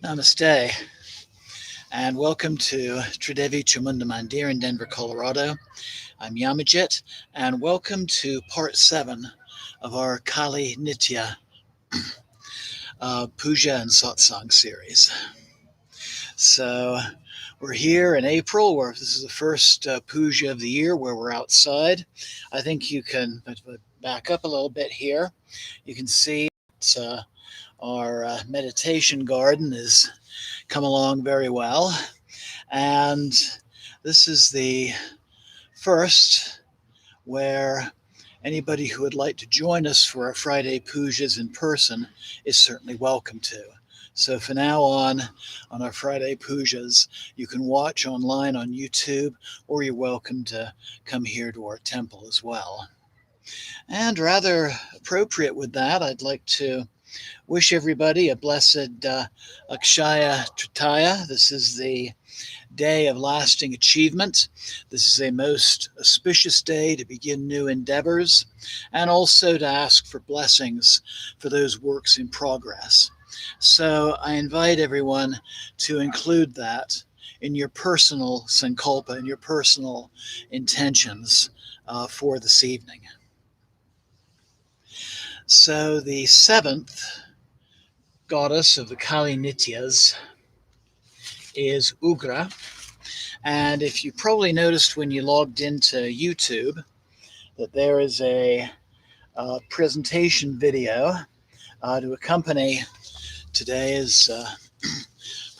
Namaste, and welcome to Tridevi Chamunda Mandir in Denver, Colorado. I'm Yamajit, and welcome to part 7 of our Kali Nitya puja and satsang series. So we're here in April, where this is the first puja of the year where we're outside. I think you can back up a little bit here. You can see that our meditation garden has come along very well. And this is the first where anybody who would like to join us for our Friday pujas in person is certainly welcome to. So for now on our Friday pujas, you can watch online on YouTube, or you're welcome to come here to our temple as well. And rather appropriate with that, I'd like to wish everybody a blessed Akshaya Tritiya. This is the day of lasting achievement. This is a most auspicious day to begin new endeavors and also to ask for blessings for those works in progress. So I invite everyone to include that in your personal sankalpa, in your personal intentions for this evening. So the seventh goddess of the Kali Nityas is Ugra. And if you probably noticed when you logged into YouTube that there is a presentation video to accompany today's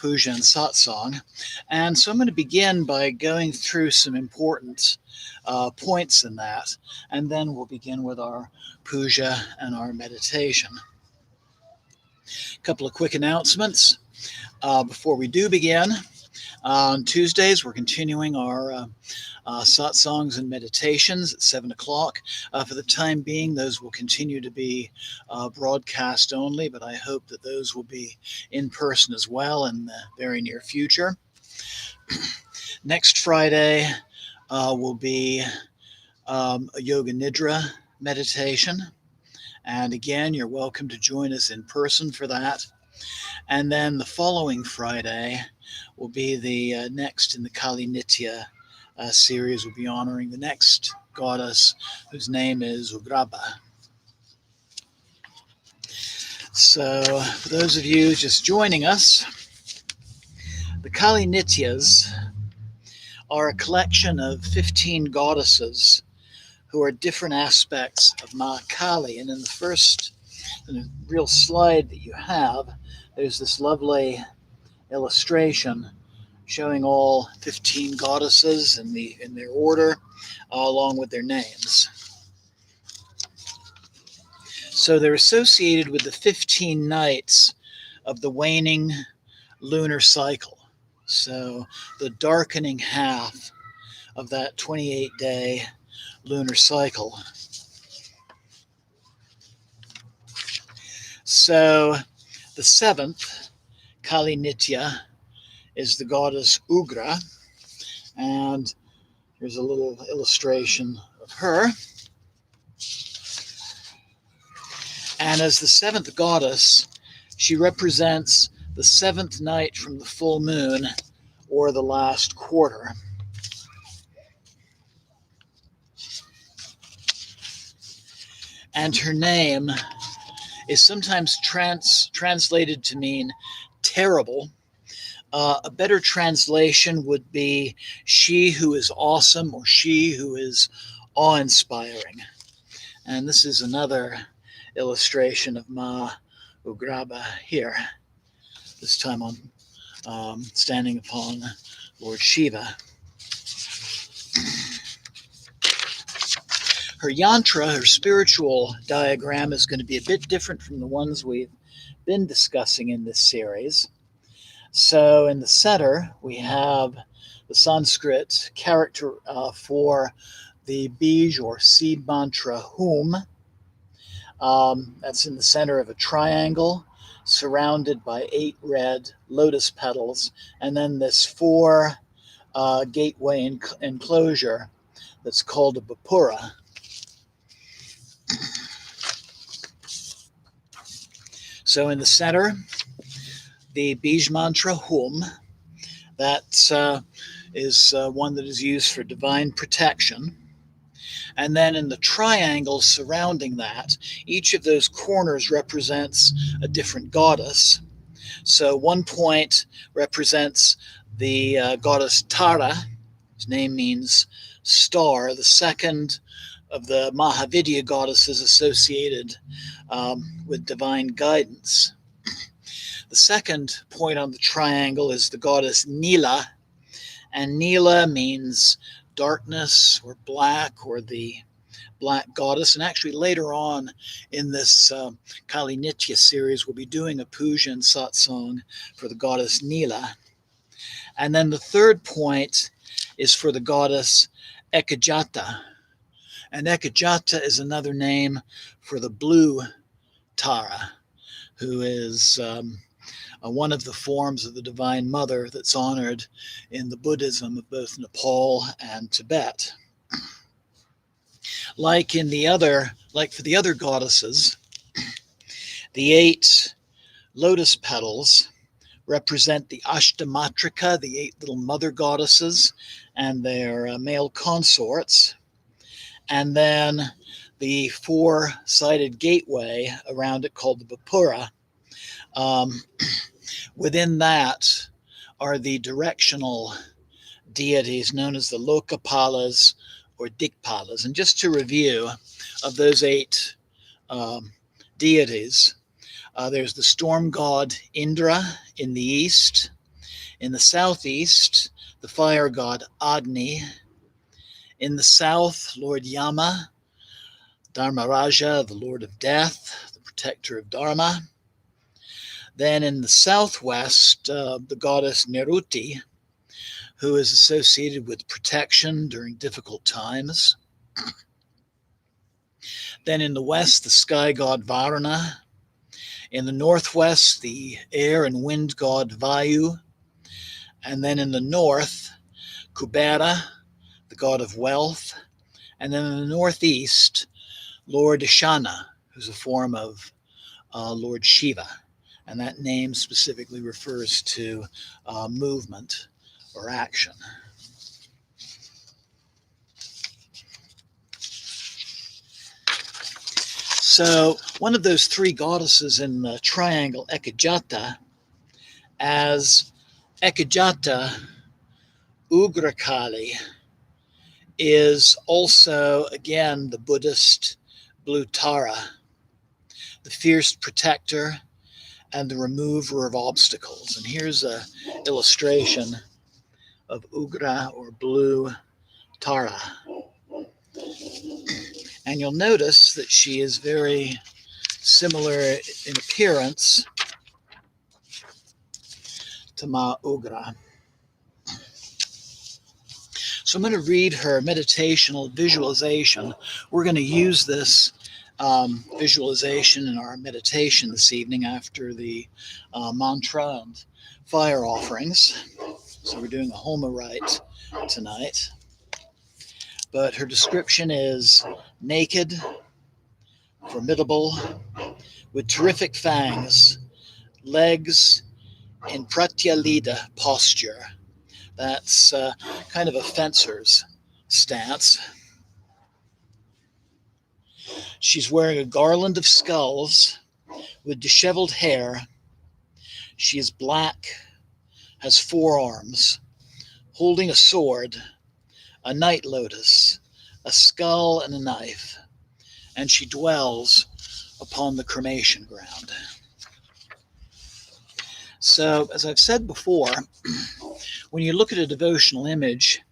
puja and satsang. And so I'm going to begin by going through some important points in that, and then we'll begin with our puja and our meditation. A couple of quick announcements before we do begin. On Tuesdays, we're continuing our satsangs and meditations at 7 o'clock. For the time being, those will continue to be broadcast only, but I hope that those will be in person as well in the very near future. Next Friday will be a Yoga Nidra meditation. And again, you're welcome to join us in person for that. And then the following Friday will be the next in the Kali Nitya series. We'll be honoring the next goddess, whose name is Ugraba. So for those of you just joining us, the Kali Nityas are a collection of 15 goddesses who are different aspects of Ma Kali. And in the first real slide that you have, there's this lovely illustration showing all 15 goddesses in their order, along with their names. So they're associated with the 15 nights of the waning lunar cycle. So the darkening half of that 28-day lunar cycle. So the seventh, Kali Nitya, is the goddess Ugra, and here's a little illustration of her. And as the seventh goddess, she represents the seventh night from the full moon, or the last quarter. And her name is sometimes translated to mean terrible. A better translation would be she who is awesome, or she who is awe-inspiring. And this is another illustration of Ma Ugraba here, this time on standing upon Lord Shiva. Her yantra, her spiritual diagram, is going to be a bit different from the ones we've been discussing in this series. So in the center, we have the Sanskrit character for the bij or seed mantra Hum. That's in the center of a triangle surrounded by 8 red lotus petals, and then this 4 gateway enclosure that's called a bapura. So in the center, the Bij mantra Hum. That is one that is used for divine protection. And then in the triangles surrounding that, each of those corners represents a different goddess. So one point represents the goddess Tara, whose name means star. The second of the Mahavidya goddesses associated with divine guidance. The second point on the triangle is the goddess Nila, and Nila means darkness or black, or the black goddess. And actually later on in this Kali Nitya series, we'll be doing a puja and satsang for the goddess Nila. And then the third point is for the goddess Ekajata. And Ekajata is another name for the blue Tara, who is one of the forms of the Divine Mother that's honored in the Buddhism of both Nepal and Tibet. Like for the other goddesses, the 8 lotus petals represent the Ashtamatrika, the 8 little mother goddesses and their male consorts. And then the 4-sided gateway around it called the Bapura. Within that are the directional deities known as the Lokapalas or Dikpalas. And just to review, of those 8 deities, there's the storm god Indra in the east. In the southeast, the fire god Agni. In the south, Lord Yama, Dharmaraja, the lord of death, the protector of Dharma. Then in the southwest, the goddess Niruti, who is associated with protection during difficult times. Then in the west, the sky god Varuna. In the northwest, the air and wind god Vayu. And then in the north, Kubera, the god of wealth. And then in the northeast, Lord Ishana, who's a form of Lord Shiva. And that name specifically refers to movement or action. So one of those 3 goddesses in the triangle, Ekajata, as Ekajata Ugra Kali, is also, again, the Buddhist blue Tara, the fierce protector and the remover of obstacles. And here's an illustration of Ugra or blue Tara. And you'll notice that she is very similar in appearance to Ma Ugra. So I'm going to read her meditational visualization. We're going to use this visualization in our meditation this evening after the mantra and fire offerings. So we're doing a Homa rite tonight. But her description is naked, formidable, with terrific fangs, legs in pratyalita posture. That's kind of a fencer's stance. She's wearing a garland of skulls with disheveled hair. She is black, has 4 arms, holding a sword, a night lotus, a skull, and a knife, and she dwells upon the cremation ground. So, as I've said before, when you look at a devotional image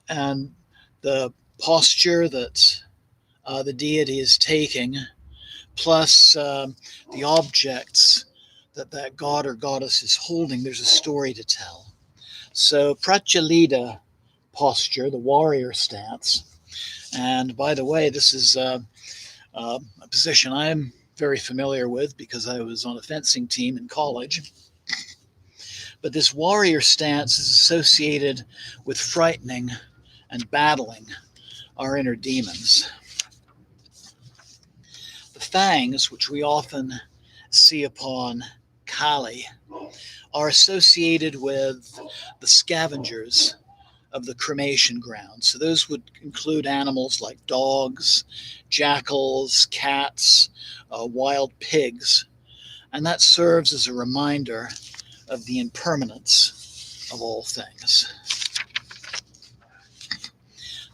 and the posture that the deity is taking, plus the objects that god or goddess is holding, there's a story to tell. So Pratyalita posture, the warrior stance, and by the way, this is a position I'm very familiar with because I was on a fencing team in college. But this warrior stance is associated with frightening and battling our inner demons. The fangs, which we often see upon Kali are associated with the scavengers of the cremation ground. So those would include animals like dogs, jackals, cats, wild pigs. And that serves as a reminder of the impermanence of all things.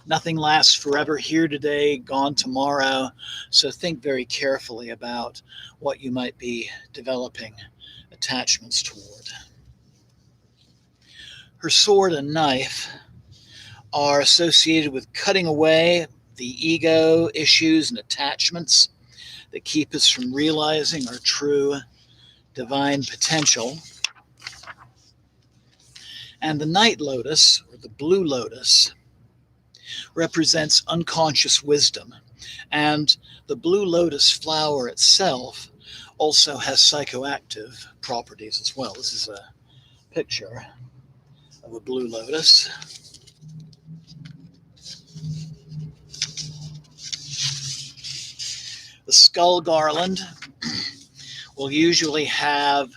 Nothing lasts forever, here today, gone tomorrow. So think very carefully about what you might be developing attachments toward. Her sword and knife are associated with cutting away the ego issues and attachments that keep us from realizing our true divine potential. And the night lotus, or the blue lotus, represents unconscious wisdom. And the blue lotus flower itself also has psychoactive properties as well. This is a picture of a blue lotus. The skull garland will usually have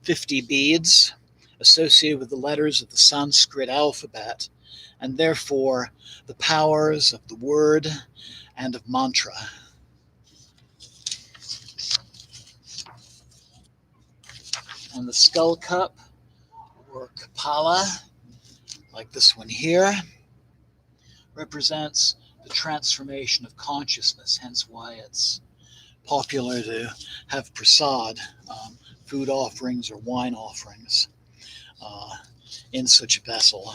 50 beads associated with the letters of the Sanskrit alphabet, and therefore the powers of the word and of mantra. And the skull cup, or kapala, like this one here, represents the transformation of consciousness, hence why it's popular to have prasad, food offerings or wine offerings, in such a vessel.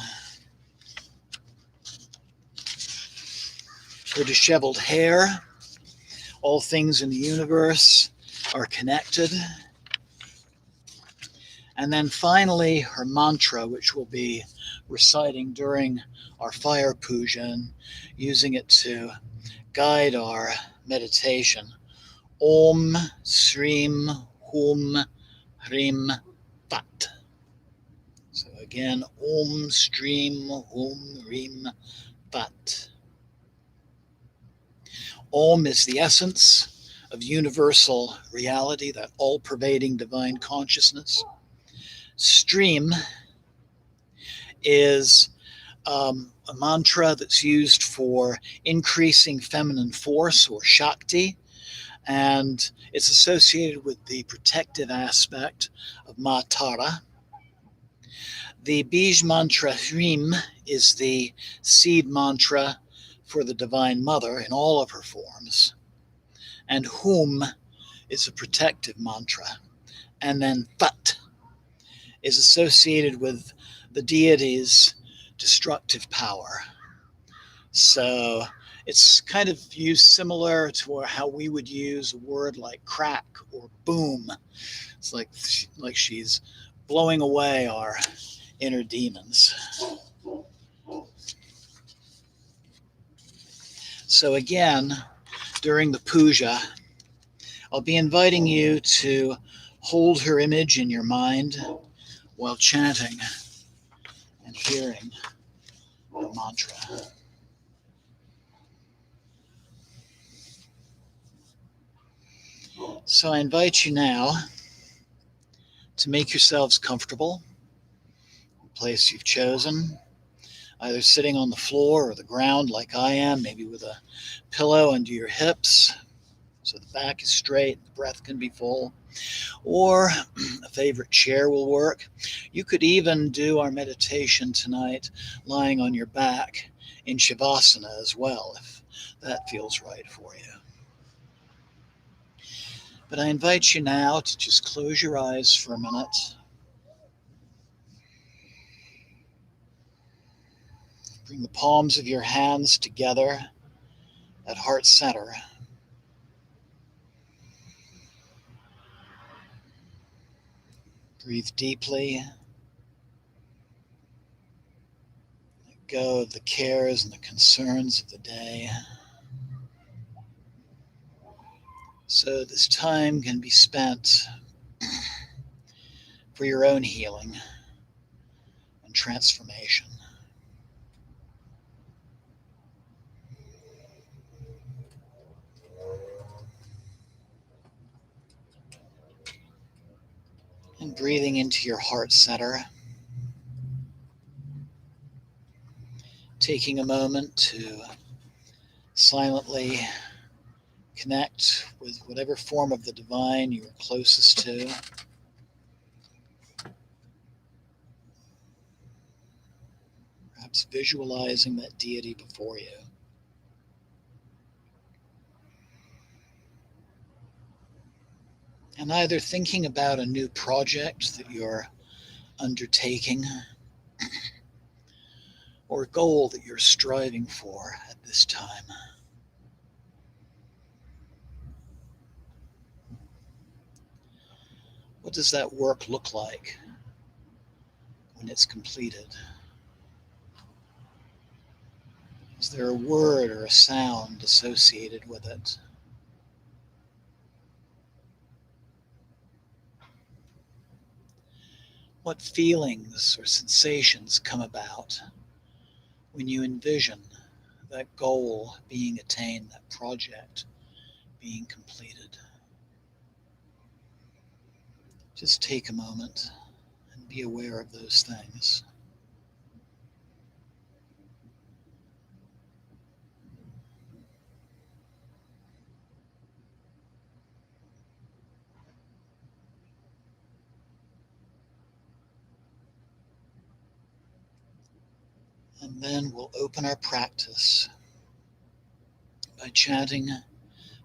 Her disheveled hair, all things in the universe are connected. And then finally, her mantra, which we'll be reciting during our fire puja and using it to guide our meditation. Om Srim Hum Hrim Fat. So again, Om Srim Hum Hrim Fat. Om is the essence of universal reality, that all-pervading divine consciousness. Stream is a mantra that's used for increasing feminine force, or Shakti, and it's associated with the protective aspect of Ma Tara. The Bij mantra Hrim is the seed mantra for the Divine Mother in all of her forms, and Hum is a protective mantra, and then Fat is associated with the deity's destructive power. So it's kind of used similar to how we would use a word like crack or boom. It's like she's blowing away our inner demons. So again, during the puja, I'll be inviting you to hold her image in your mind while chanting and hearing the mantra. So I invite you now to make yourselves comfortable in the place you've chosen, either sitting on the floor or the ground like I am, maybe with a pillow under your hips so the back is straight, the breath can be full, or a favorite chair will work. You could even do our meditation tonight lying on your back in Shavasana as well, if that feels right for you. But I invite you now to just close your eyes for a minute. Bring the palms of your hands together at heart center. Breathe deeply. Let go of the cares and the concerns of the day, so this time can be spent for your own healing and transformation. And breathing into your heart center. Taking a moment to silently connect with whatever form of the divine you are closest to. Perhaps visualizing that deity before you. And either thinking about a new project that you're undertaking or a goal that you're striving for at this time. What does that work look like when it's completed? Is there a word or a sound associated with it? What feelings or sensations come about when you envision that goal being attained, that project being completed? Just take a moment and be aware of those things. And then we'll open our practice by chanting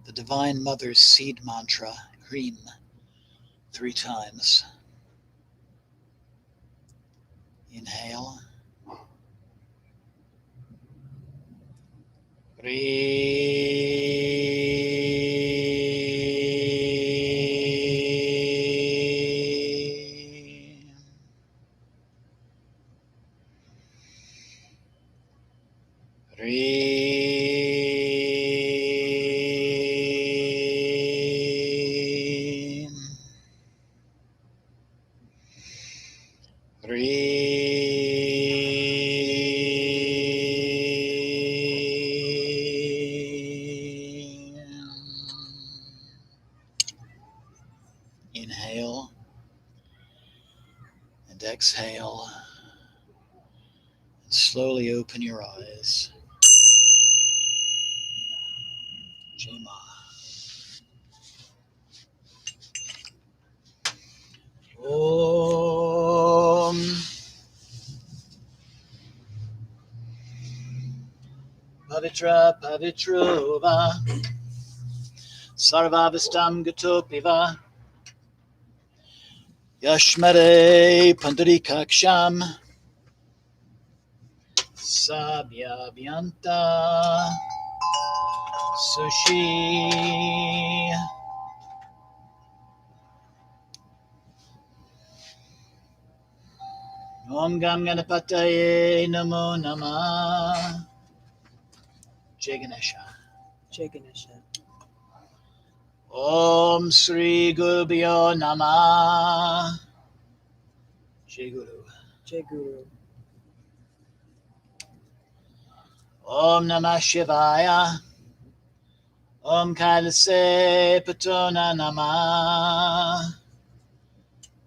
the Divine Mother's seed mantra, Hrim, 3 times. Inhale. Hrim. Hrim. Inhale and exhale, and slowly open your eyes. Jema. Om. Pavitra Pavitrova Sarvavastam Gatopiva Yashmare Pandarikaksham Sabhyavyanta Sushi. Om Gam Ganapataye Namo Namah. Jai Ganesha. Jai Ganesha. Om Sri Gurubhyo Namah. Jai Guru. Jai Guru. Om Namah Shivaya. Om Kailase Patona Namah.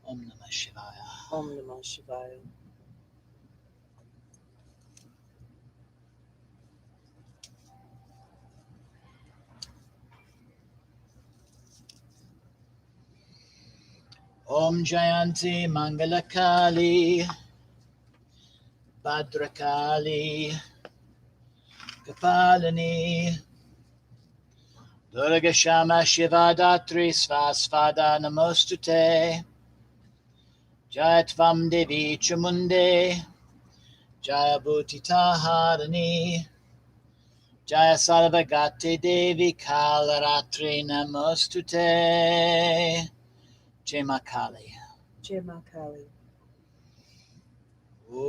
Om Namah Shivaya. Om Namah Shivaya. Om Jayanti Mangalakali Bhadrakali Kapalini Durga Shama Shiva Datri Svasvada Namostute Jayatvam Devi Chamunde Jaya Bhutita Harani Jaya Sarvagati Devi Kalaratri Namostute. Jai Ma Kali. Jai Ma Kali. Om.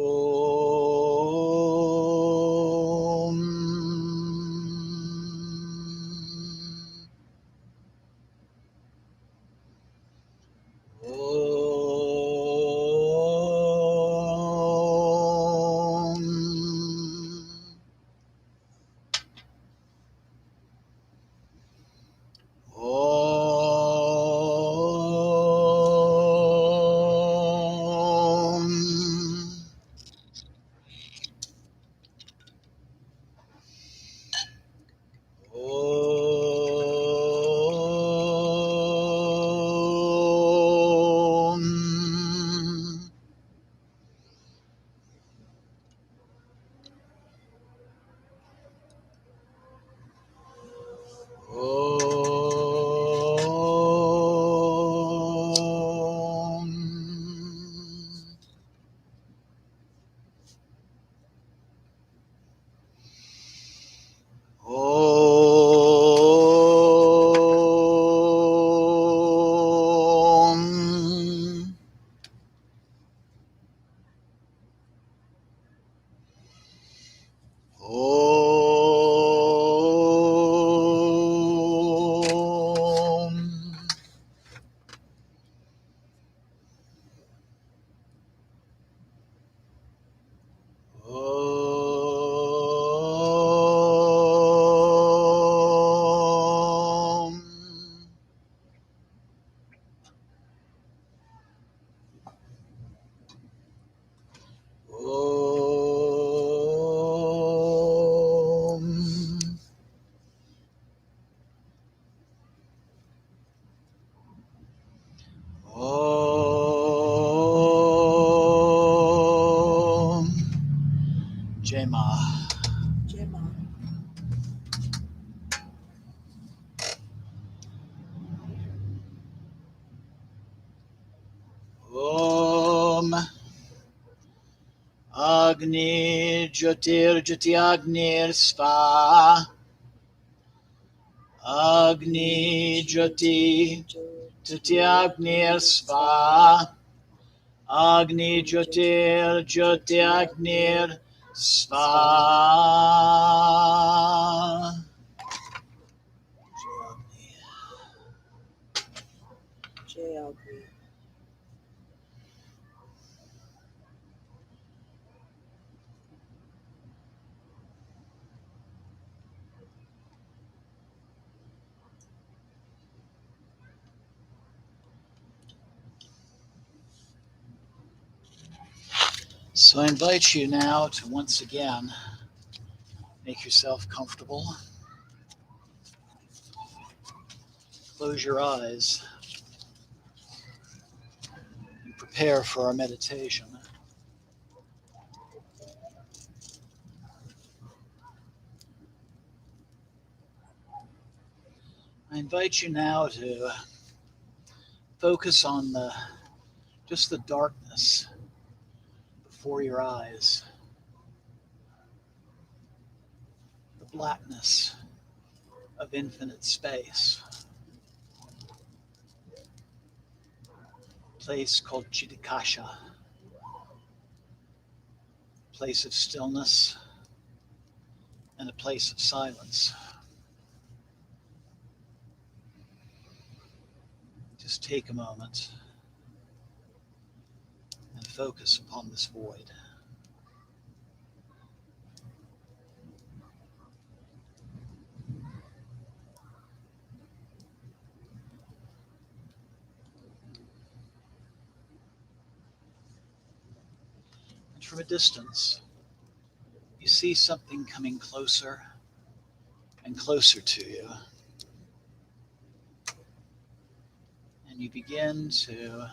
Om. Om Agni Jyotir Jyotiagnir Sva Agni Jyoti Jyotiagnir Sva Agni Jyotir Jyotiagnir Sva. Jayagri. So I invite you now to once again make yourself comfortable. Close your eyes and prepare for our meditation. I invite you now to focus on just the darkness before your eyes, the blackness of infinite space, a place called Gddess, a place of stillness and a place of silence. Just take a moment and focus upon this void. And from a distance, you see something coming closer and closer to you. And you begin to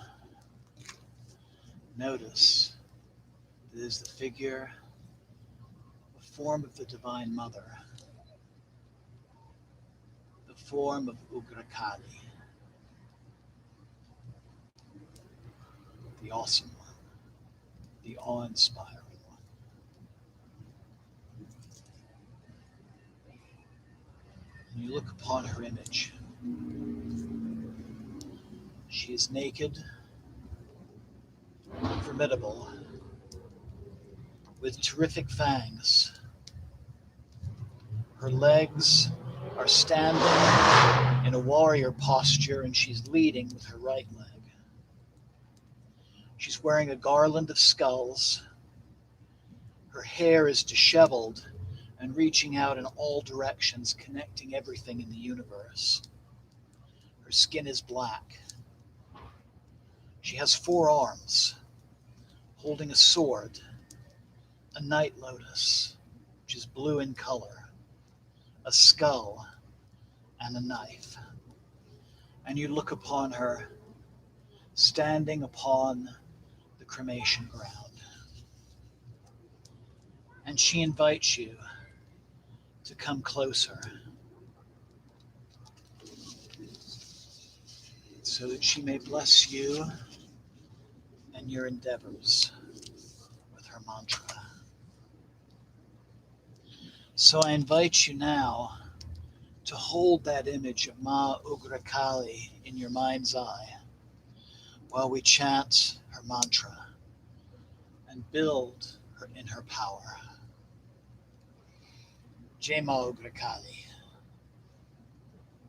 notice that it is the figure, the form of the Divine Mother, the form of Ugra Kali, the awesome one, the awe-inspiring one. And you look upon her image. She is naked, formidable, with terrific fangs. Her legs are standing in a warrior posture, and she's leading with her right leg. She's wearing a garland of skulls. Her hair is disheveled and reaching out in all directions, connecting everything in the universe. Her skin is black. She has 4 arms, holding a sword, a night lotus, which is blue in color, a skull, and a knife. And you look upon her standing upon the cremation ground. And she invites you to come closer so that she may bless you and your endeavors with her mantra. So I invite you now to hold that image of Ma Ugra Kali in your mind's eye while we chant her mantra and build her in her power. Jai Ma Ugra Kali.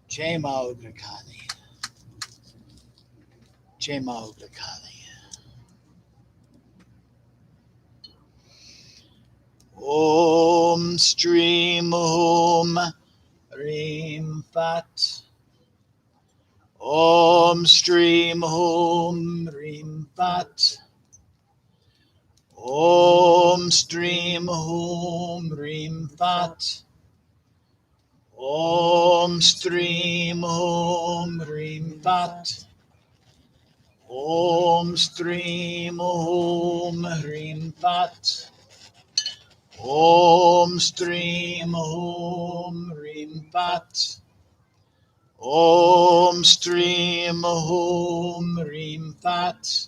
Jai Ma Ugra Kali. Jai Ma Ugra Kali. Om Stream Om Reem Fat. Om Stream Om Reem Fat. Om Stream Om Reem Fat. Om Stream Om Reem Fat. Om Stream Om Reem Fat. Om Stream Om Reem Fat. Om Stream Om Reem Fat.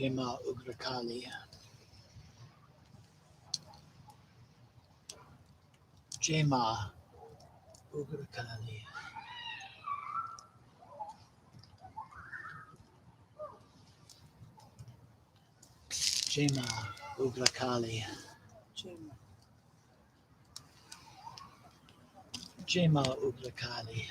Jai Ma Ugra Kali. Jai Ma Ugra Kali. Jai Ma Ugra Kali. Jema. Jai Ma Ugra Kali.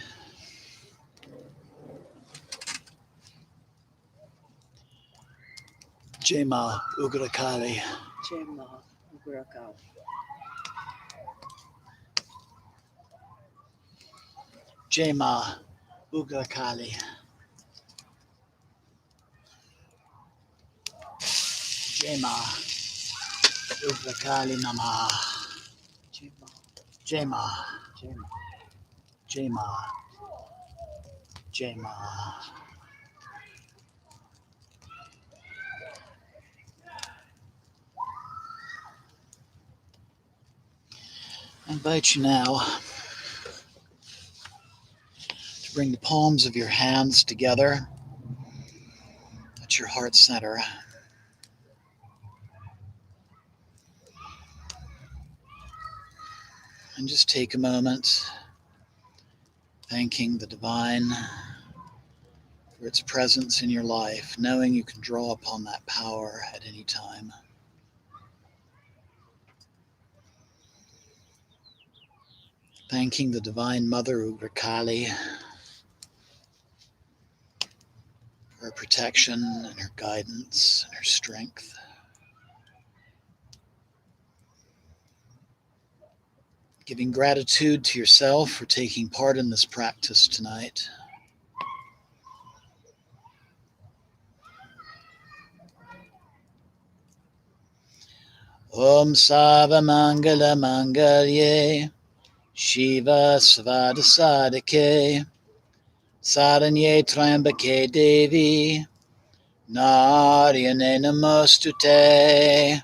Jai Ma Ugra Kali. Jema. Ugrakal. Jai Ma Ugra Kali. Jai Ma Ugra Kali Nama. Jema. Jai Ma. Jema. Jai Ma. Jai Ma. I invite you now to bring the palms of your hands together at your heart center. And just take a moment thanking the divine for its presence in your life, knowing you can draw upon that power at any time. Thanking the Divine Mother Ugra Kali for her protection and her guidance and her strength. Giving gratitude to yourself for taking part in this practice tonight. Om Sava Mangala Mangalye Shiva Svada Sadake Saranye Trambake Devi Naryane Namostute.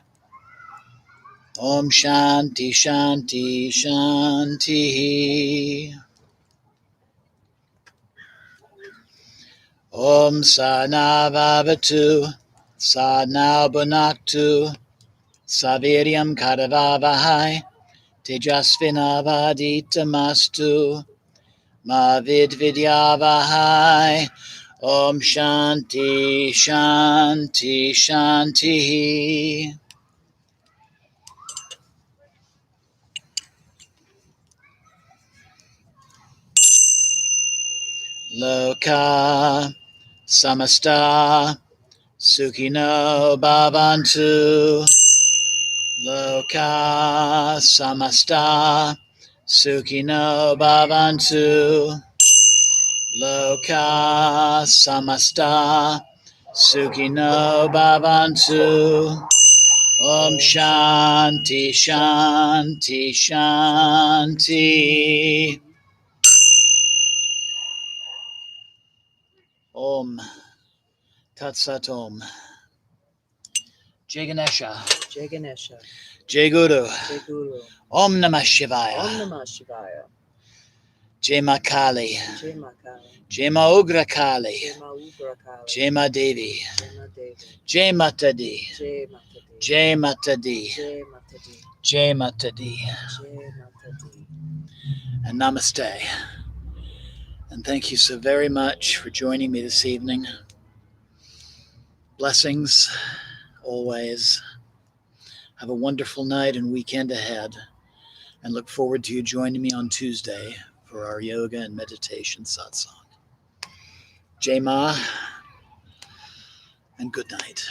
Om Shanti Shanti Shanti. Om Sadna Vavatu Sadna Bhunaktu Saviryam Kadavavahai Tejasvinavaditamastu Ma Vidvidyavahai. Om Shanti Shanti Shanti. Loka Samasta Sukhino Bhavantu. Loka Samasta Sukhino Bhavantu. Loka Samasta Sukhino Bhavantu. Om Shanti Shanti Shanti. Om Tat Sat Om. Jai Ganesha. Jai Ganesha. Jai Guru. Jai Guru. Om Namah Shivaya. Om Namah Shivaya. Jai Ma Kali. Jema Kali. Jai Ma Ugra Kali. Jema Ugrakali. Jai Ma Devi. Jema Devi. Jai Mata Di. Jai Matadi. Jai Mata Di. Jai Matadi. Jai Mata Di. Jai Matadi. And Namaste. And thank you so very much for joining me this evening. Blessings always. Have a wonderful night and weekend ahead. And look forward to you joining me on Tuesday for our yoga and meditation satsang. Jai Ma, and good night.